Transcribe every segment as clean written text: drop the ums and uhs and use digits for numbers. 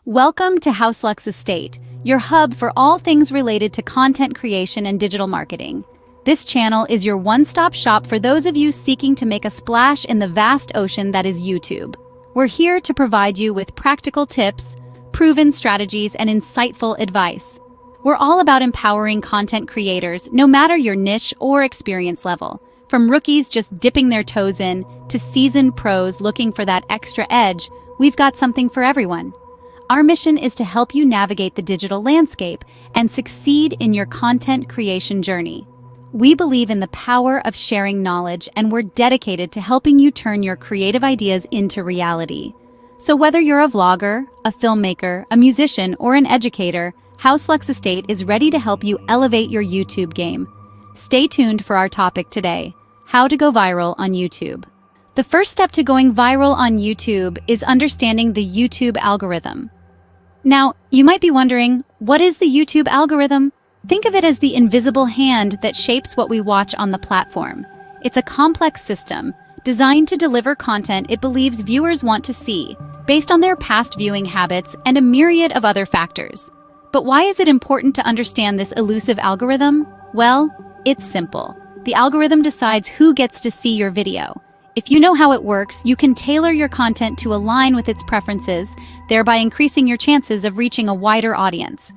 Welcome to HouseLux Estate, your hub for all things related to content creation and digital marketing. This channel is your one-stop shop for those of you seeking to make a splash in the vast ocean that is YouTube. We're here to provide you with practical tips, proven strategies, and insightful advice. We're all about empowering content creators, no matter your niche or experience level. From rookies just dipping their toes in to seasoned pros looking for that extra edge, we've got something for everyone. Our mission is to help you navigate the digital landscape and succeed in your content creation journey. We believe in the power of sharing knowledge, and we're dedicated to helping you turn your creative ideas into reality. So whether you're a vlogger, a filmmaker, a musician, or an educator, HouseLux Estate is ready to help you elevate your YouTube game. Stay tuned for our topic today: how to go viral on YouTube. The first step to going viral on YouTube is understanding the YouTube algorithm. Now, you might be wondering, what is the YouTube algorithm? Think of it as the invisible hand that shapes what we watch on the platform. It's a complex system designed to deliver content it believes viewers want to see, based on their past viewing habits and a myriad of other factors. But why is it important to understand this elusive algorithm? Well, it's simple. The algorithm decides who gets to see your video. If you know how it works, you can tailor your content to align with its preferences, thereby increasing your chances of reaching a wider audience.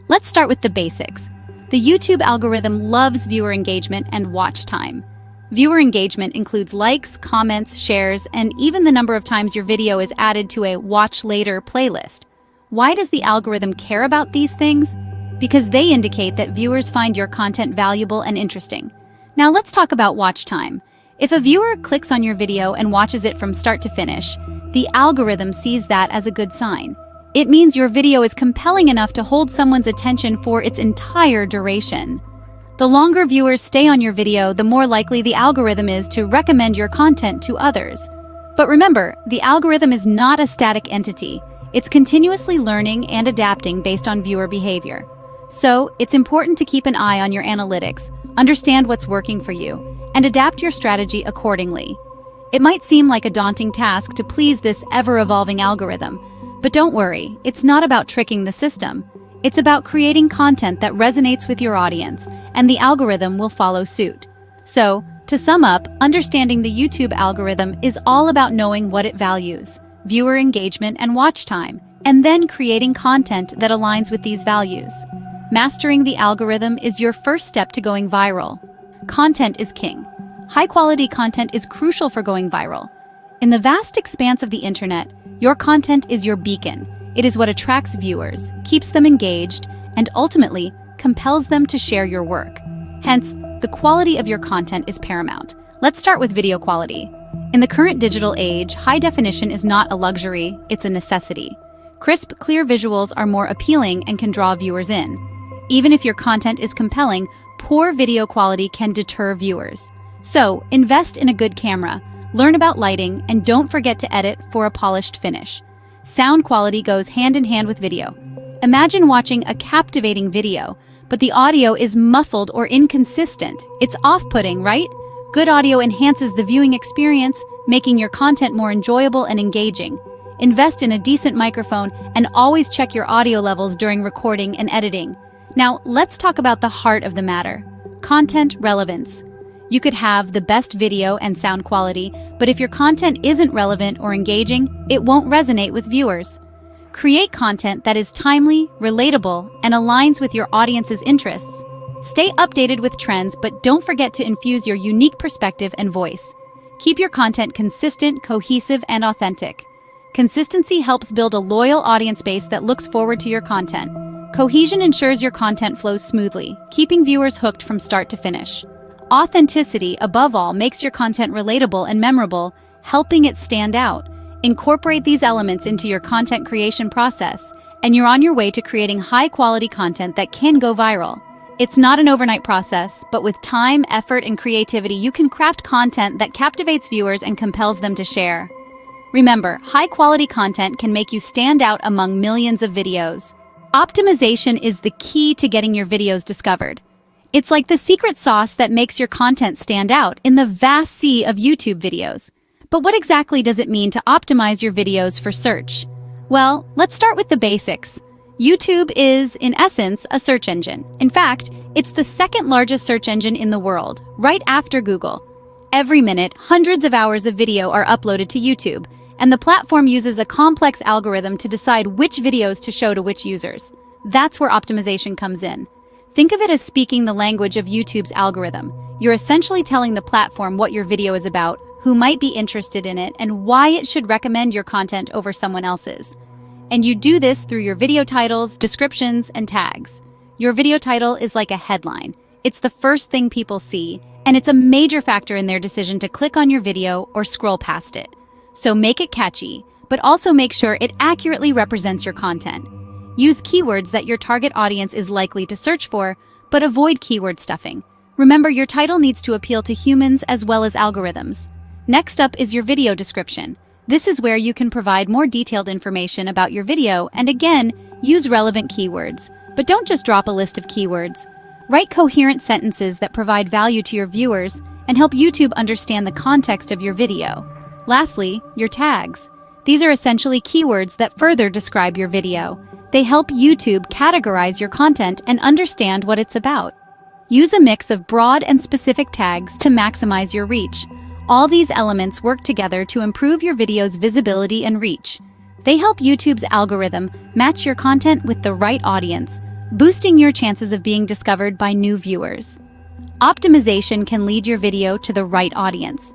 Let's start with the basics. The YouTube algorithm loves viewer engagement and watch time. Viewer engagement includes likes, comments, shares, and even the number of times your video is added to a Watch Later playlist. Why does the algorithm care about these things? Because they indicate that viewers find your content valuable and interesting. Now let's talk about watch time. If a viewer clicks on your video and watches it from start to finish, the algorithm sees that as a good sign. It means your video is compelling enough to hold someone's attention for its entire duration. The longer viewers stay on your video, the more likely the algorithm is to recommend your content to others. But remember, the algorithm is not a static entity. It's continuously learning and adapting based on viewer behavior. So, it's important to keep an eye on your analytics, understand what's working for you, and adapt your strategy accordingly. It might seem like a daunting task to please this ever-evolving algorithm, but don't worry, it's not about tricking the system. It's about creating content that resonates with your audience, and the algorithm will follow suit. So, to sum up, understanding the YouTube algorithm is all about knowing what it values: viewer engagement and watch time, and then creating content that aligns with these values. Mastering the algorithm is your first step to going viral. Content is king. High-quality content is crucial for going viral. In the vast expanse of the internet, your content is your beacon. It is what attracts viewers, keeps them engaged, and ultimately compels them to share your work. Hence, the quality of your content is paramount. Let's start with video quality. In the current digital age, high definition is not a luxury, it's a necessity. Crisp, clear visuals are more appealing and can draw viewers in. Even if your content is compelling, poor video quality can deter viewers. So, invest in a good camera, learn about lighting, and don't forget to edit for a polished finish. Sound quality goes hand in hand with video. Imagine watching a captivating video, but the audio is muffled or inconsistent. It's off-putting, right? Good audio enhances the viewing experience, making your content more enjoyable and engaging. Invest in a decent microphone and always check your audio levels during recording and editing. Now, let's talk about the heart of the matter: content relevance. You could have the best video and sound quality, but if your content isn't relevant or engaging, it won't resonate with viewers. Create content that is timely, relatable, and aligns with your audience's interests. Stay updated with trends, but don't forget to infuse your unique perspective and voice. Keep your content consistent, cohesive, and authentic. Consistency helps build a loyal audience base that looks forward to your content. Cohesion ensures your content flows smoothly, keeping viewers hooked from start to finish. Authenticity, above all, makes your content relatable and memorable, helping it stand out. Incorporate these elements into your content creation process, and you're on your way to creating high-quality content that can go viral. It's not an overnight process, but with time, effort, and creativity, you can craft content that captivates viewers and compels them to share. Remember, high-quality content can make you stand out among millions of videos. Optimization is the key to getting your videos discovered. It's like the secret sauce that makes your content stand out in the vast sea of YouTube videos. But what exactly does it mean to optimize your videos for search? Well, let's start with the basics. YouTube is, in essence, a search engine. In fact, it's the second largest search engine in the world, right after Google. Every minute, hundreds of hours of video are uploaded to YouTube, and the platform uses a complex algorithm to decide which videos to show to which users. That's where optimization comes in. Think of it as speaking the language of YouTube's algorithm. You're essentially telling the platform what your video is about, who might be interested in it, and why it should recommend your content over someone else's. And you do this through your video titles, descriptions, and tags. Your video title is like a headline. It's the first thing people see, and it's a major factor in their decision to click on your video or scroll past it. So make it catchy, but also make sure it accurately represents your content. Use keywords that your target audience is likely to search for, but avoid keyword stuffing. Remember, your title needs to appeal to humans as well as algorithms. Next up is your video description. This is where you can provide more detailed information about your video and again, use relevant keywords. But don't just drop a list of keywords. Write coherent sentences that provide value to your viewers and help YouTube understand the context of your video. Lastly, your tags. These are essentially keywords that further describe your video. They help YouTube categorize your content and understand what it's about. Use a mix of broad and specific tags to maximize your reach. All these elements work together to improve your video's visibility and reach. They help YouTube's algorithm match your content with the right audience, boosting your chances of being discovered by new viewers. Optimization can lead your video to the right audience.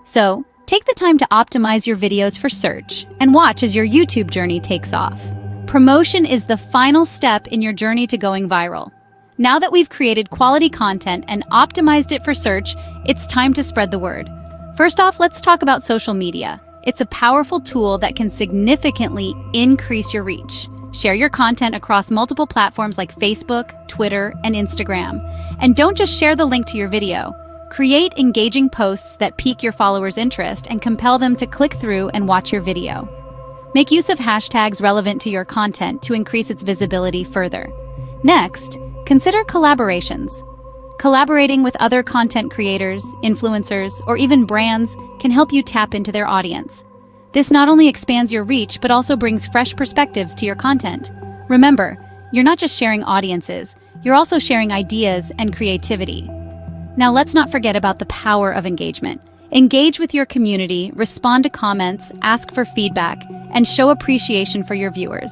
So, take the time to optimize your videos for search and watch as your YouTube journey takes off. Promotion is the final step in your journey to going viral. Now that we've created quality content and optimized it for search, it's time to spread the word. First off, let's talk about social media. It's a powerful tool that can significantly increase your reach. Share your content across multiple platforms like Facebook, Twitter, and Instagram. And don't just share the link to your video. Create engaging posts that pique your followers' interest and compel them to click through and watch your video. Make use of hashtags relevant to your content to increase its visibility further. Next, consider collaborations. Collaborating with other content creators, influencers, or even brands can help you tap into their audience. This not only expands your reach, but also brings fresh perspectives to your content. Remember, you're not just sharing audiences, you're also sharing ideas and creativity. Now let's not forget about the power of engagement. Engage with your community, respond to comments, ask for feedback, and show appreciation for your viewers.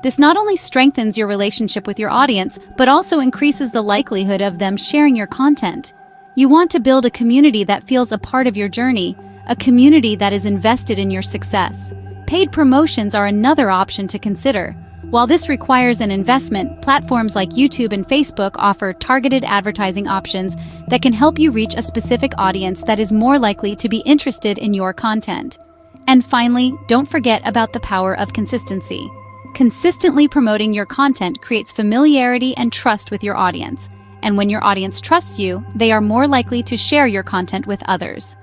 This not only strengthens your relationship with your audience, but also increases the likelihood of them sharing your content. You want to build a community that feels a part of your journey, a community that is invested in your success. Paid promotions are another option to consider. While this requires an investment, platforms like YouTube and Facebook offer targeted advertising options that can help you reach a specific audience that is more likely to be interested in your content. And finally, don't forget about the power of consistency. Consistently promoting your content creates familiarity and trust with your audience. And when your audience trusts you, they are more likely to share your content with others.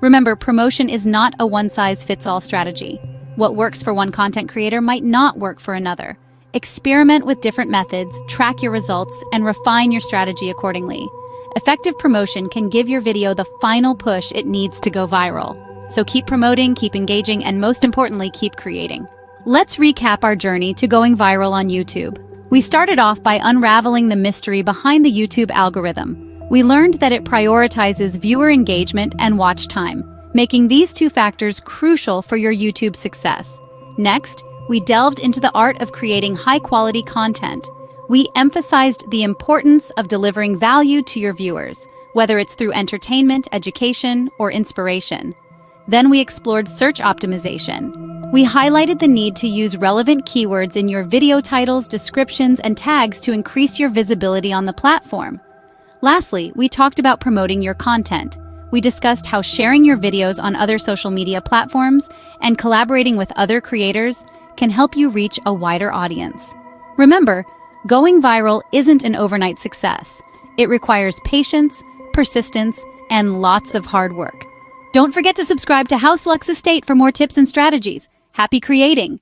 Remember, promotion is not a one-size-fits-all strategy. What works for one content creator might not work for another. Experiment with different methods, track your results, and refine your strategy accordingly. Effective promotion can give your video the final push it needs to go viral. So keep promoting, keep engaging, and most importantly, keep creating. Let's recap our journey to going viral on YouTube. We started off by unraveling the mystery behind the YouTube algorithm. We learned that it prioritizes viewer engagement and watch time, making these two factors crucial for your YouTube success. Next, we delved into the art of creating high-quality content. We emphasized the importance of delivering value to your viewers, whether it's through entertainment, education, or inspiration. Then we explored search optimization. We highlighted the need to use relevant keywords in your video titles, descriptions, and tags to increase your visibility on the platform. Lastly, we talked about promoting your content. We discussed how sharing your videos on other social media platforms and collaborating with other creators can help you reach a wider audience. Remember, going viral isn't an overnight success. It requires patience, persistence, and lots of hard work. Don't forget to subscribe to House Lux Estate for more tips and strategies. Happy creating!